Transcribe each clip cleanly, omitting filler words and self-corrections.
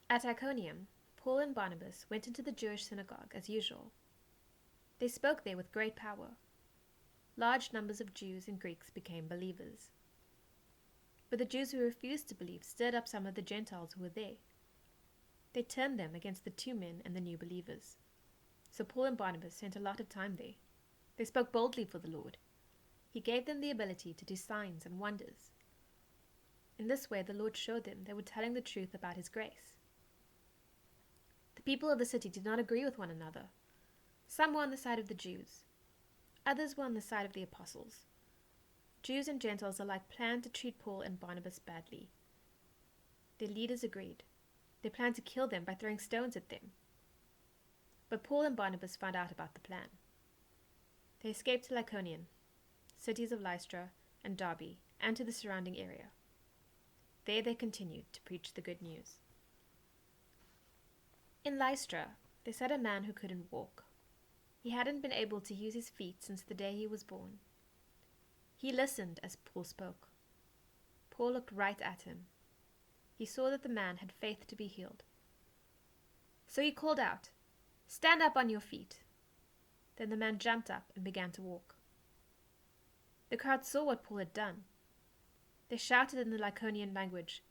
At Iconium, Paul and Barnabas went into the Jewish synagogue as usual. They spoke there with great power. Large numbers of Jews and Greeks became believers. But the Jews who refused to believe stirred up some of the Gentiles who were there. They turned them against the two men and the new believers. So Paul and Barnabas spent a lot of time there. They spoke boldly for the Lord. He gave them the ability to do signs and wonders. In this way, the Lord showed them they were telling the truth about His grace. The people of the city did not agree with one another. Some were on the side of the Jews. Others were on the side of the apostles. Jews and Gentiles alike planned to treat Paul and Barnabas badly. Their leaders agreed. They planned to kill them by throwing stones at them. But Paul and Barnabas found out about the plan. They escaped to Lycaonian, cities of Lystra and Derbe, and to the surrounding area. There they continued to preach the good news. In Lystra, they set a man who couldn't walk. He hadn't been able to use his feet since the day he was born. He listened as Paul spoke. Paul looked right at him. He saw that the man had faith to be healed. So he called out, "Stand up on your feet." Then the man jumped up and began to walk. The crowd saw what Paul had done. They shouted in the Lycaonian language,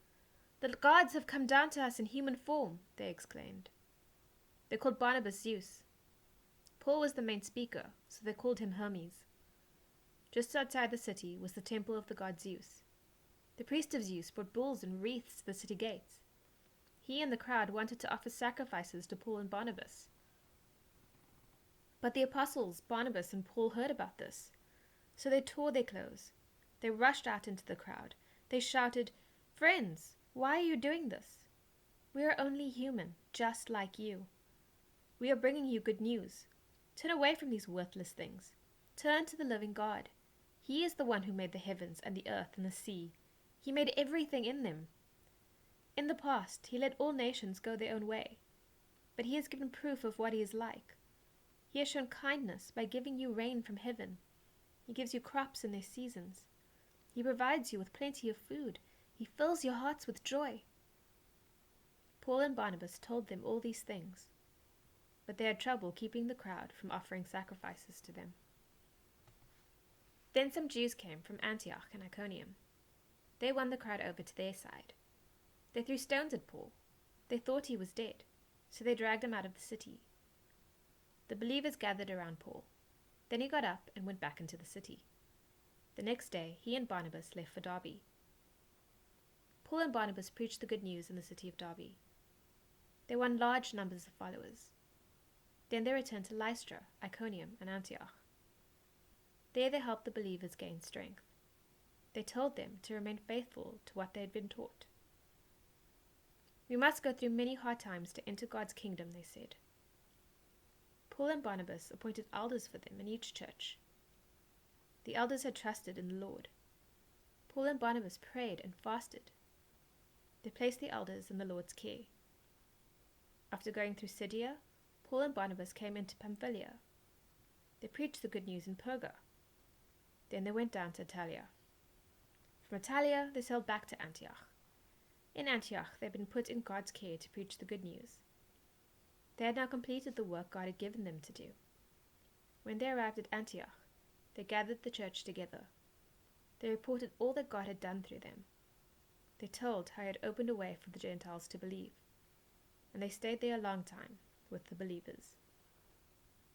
"The gods have come down to us in human form," they exclaimed. They called Barnabas Zeus. Paul was the main speaker, so they called him Hermes. Just outside the city was the temple of the god Zeus. The priest of Zeus brought bulls and wreaths to the city gates. He and the crowd wanted to offer sacrifices to Paul and Barnabas. But the apostles, Barnabas and Paul, heard about this. So they tore their clothes. They rushed out into the crowd. They shouted, "Friends, why are you doing this? We are only human, just like you. We are bringing you good news. Turn away from these worthless things. Turn to the living God. He is the one who made the heavens and the earth and the sea. He made everything in them. In the past, He let all nations go their own way. But He has given proof of what He is like. He has shown kindness by giving you rain from heaven. He gives you crops in their seasons. He provides you with plenty of food. He fills your hearts with joy." Paul and Barnabas told them all these things, but they had trouble keeping the crowd from offering sacrifices to them. Then some Jews came from Antioch and Iconium. They won the crowd over to their side. They threw stones at Paul. They thought he was dead, so they dragged him out of the city. The believers gathered around Paul. Then he got up and went back into the city. The next day, he and Barnabas left for Derbe. Paul and Barnabas preached the good news in the city of Derbe. They won large numbers of followers. Then they returned to Lystra, Iconium, and Antioch. There they helped the believers gain strength. They told them to remain faithful to what they had been taught. "We must go through many hard times to enter God's kingdom," they said. Paul and Barnabas appointed elders for them in each church. The elders had trusted in the Lord. Paul and Barnabas prayed and fasted. They placed the elders in the Lord's care. After going through Syria, Paul and Barnabas came into Pamphylia. They preached the good news in Perga. Then they went down to Attalia. From Attalia, they sailed back to Antioch. In Antioch, they had been put in God's care to preach the good news. They had now completed the work God had given them to do. When they arrived at Antioch, they gathered the church together. They reported all that God had done through them. They told how He had opened a way for the Gentiles to believe, and they stayed there a long time with the believers.